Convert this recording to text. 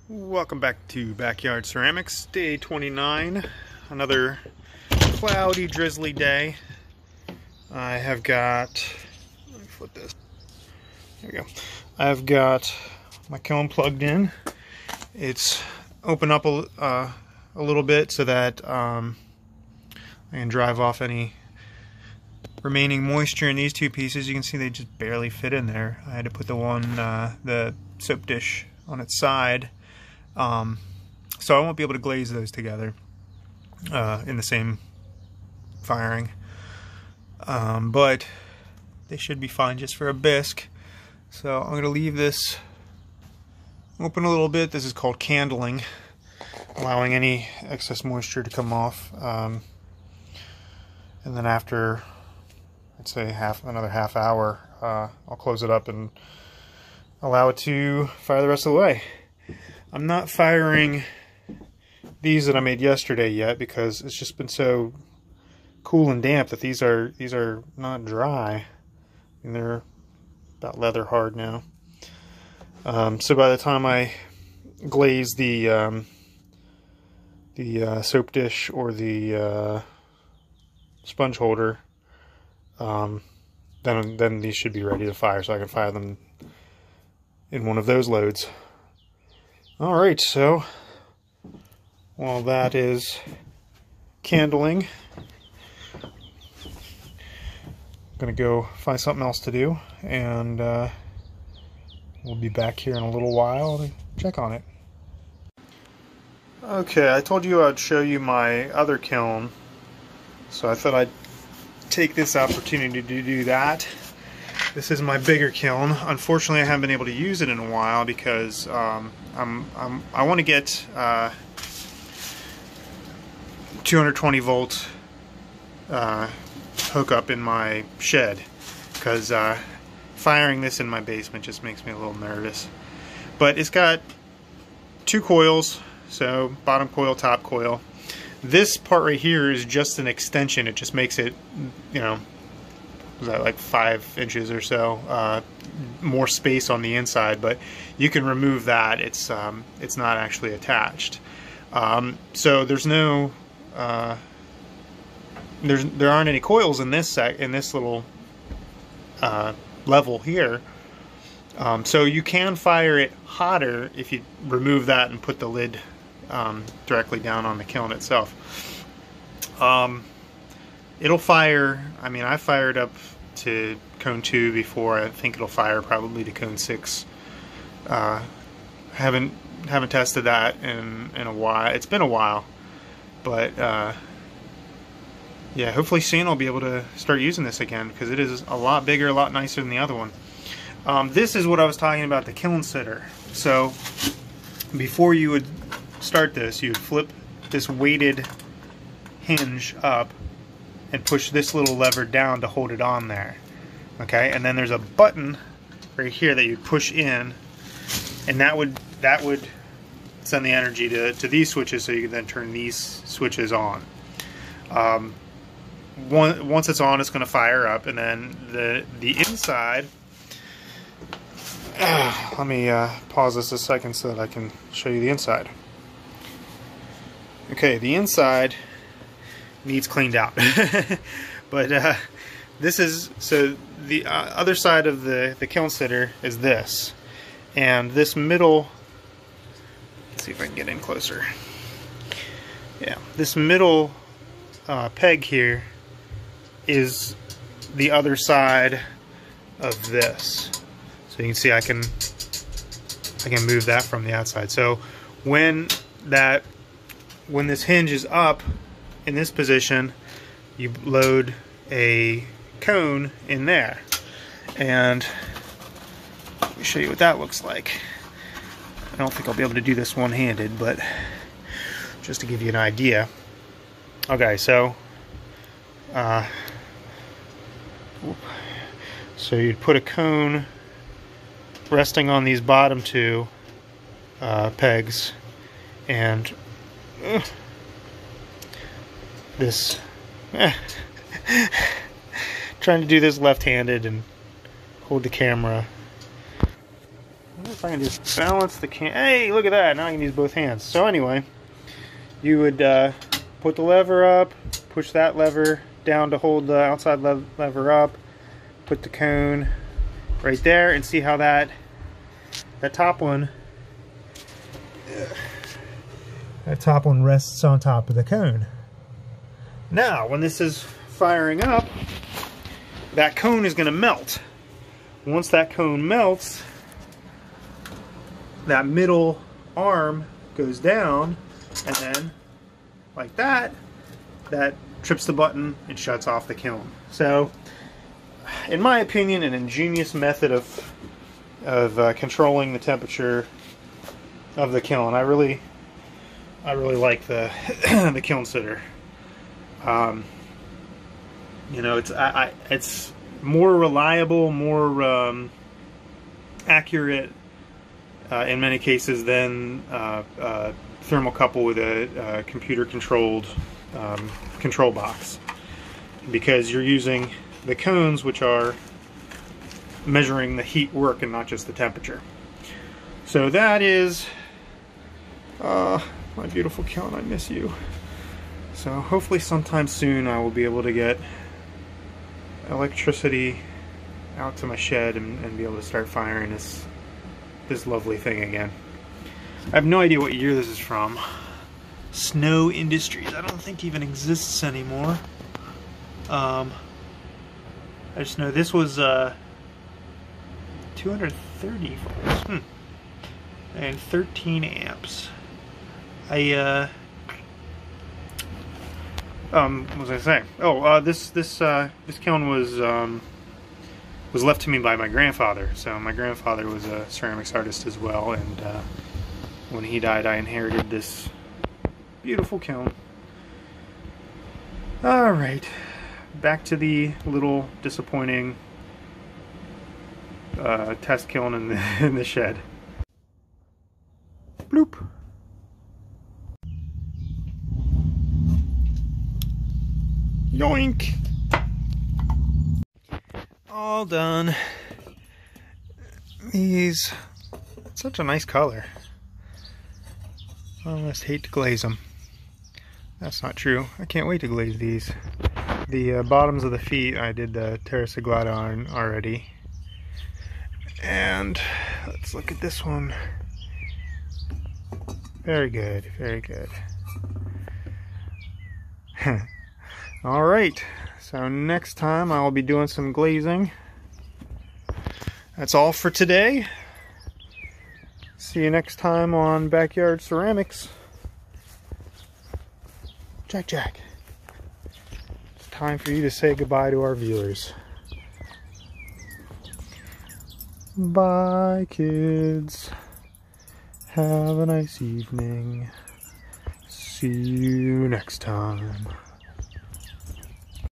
Welcome back to Backyard Ceramics, day 29, another cloudy, drizzly day. I have got, let me flip this, there we go. I've got my kiln plugged in. It's open up a little bit so that I can drive off any remaining moisture in these two pieces. You can see they just barely fit in there. I had to put the soap dish on its side. So I won't be able to glaze those together in the same firing, but they should be fine just for a bisque. So I'm going to leave this open a little bit. This is called candling, allowing any excess moisture to come off, and then after, I'd say another half hour, I'll close it up and allow it to fire the rest of the way. I'm not firing these that I made yesterday yet because it's just been so cool and damp that these are not dry. I mean, they're about leather hard now. So by the time I glaze the soap dish or the sponge holder, then these should be ready to fire, so I can fire them in one of those loads. Alright, so while that is candling, I'm going to go find something else to do, and we'll be back here in a little while to check on it. Okay, I told you I'd show you my other kiln, so I thought I'd take this opportunity to do that. This is my bigger kiln. Unfortunately, I haven't been able to use it in a while because I want to get 220 volt hookup in my shed, because firing this in my basement just makes me a little nervous. But it's got two coils, so bottom coil, top coil. This part right here is just an extension. It just makes it, you know, was that like 5 inches or so more space on the inside, but you can remove that. It's not actually attached. So there's no there aren't any coils in this little level here. So you can fire it hotter if you remove that and put the lid directly down on the kiln itself. It'll fire, I mean, I fired up to cone 2 before. I think it'll fire probably to cone 6. Haven't tested that in a while. It's been a while, but yeah, hopefully soon I'll be able to start using this again, because it is a lot bigger, a lot nicer than the other one. This is what I was talking about, the kiln sitter. So before you would start this, you would flip this weighted hinge up and push this little lever down to hold it on there. Okay, and then there's a button right here that you push in, and that would send the energy to these switches, so you can then turn these switches on. Once it's on, it's going to fire up, and then the inside. Let me pause this a second so that I can show you the inside. Okay, the inside needs cleaned out. But this is, so the other side of the kiln sitter is this, and this middle, let's see if I can get in closer. Yeah, this middle peg here is the other side of this. So you can see I can move that from the outside. So when this hinge is up in this position, you load a cone in there, and let me show you what that looks like. I don't think I'll be able to do this one-handed, but just to give you an idea. Okay, so you'd put a cone resting on these bottom two pegs, and this trying to do this left-handed and hold the camera. if I can just balance the can. Hey, look at that. Now I can use both hands. So anyway, you would put the lever up, push that lever down to hold the outside lever up, put the cone right there, and see how that top one rests on top of the cone. Now, when this is firing up, that cone is going to melt. Once that cone melts, that middle arm goes down, and then, like that trips the button and shuts off the kiln. So, in my opinion, an ingenious method of controlling the temperature of the kiln. I really like the the kiln sitter. You know, it's more reliable, more accurate in many cases than thermocouple with a computer-controlled control box, because you're using the cones, which are measuring the heat work and not just the temperature. So that is my beautiful kiln. I miss you. So hopefully sometime soon I will be able to get electricity out to my shed and be able to start firing this lovely thing again. I have no idea what year this is from. Snow Industries, I don't think even exists anymore. I just know this was 230 volts and 13 amps. What was I saying? Oh, this kiln was left to me by my grandfather. So my grandfather was a ceramics artist as well, and when he died, I inherited this beautiful kiln. All right, back to the little disappointing test kiln in the shed. Bloop. Yoink! All done. These, such a nice color. I almost hate to glaze them. That's not true. I can't wait to glaze these. The bottoms of the feet I did the Terra Sagrada on already. And let's look at this one. Very good, very good. Alright, so next time I'll be doing some glazing. That's all for today. See you next time on Backyard Ceramics. Jack. It's time for you to say goodbye to our viewers. Bye, kids. Have a nice evening. See you next time.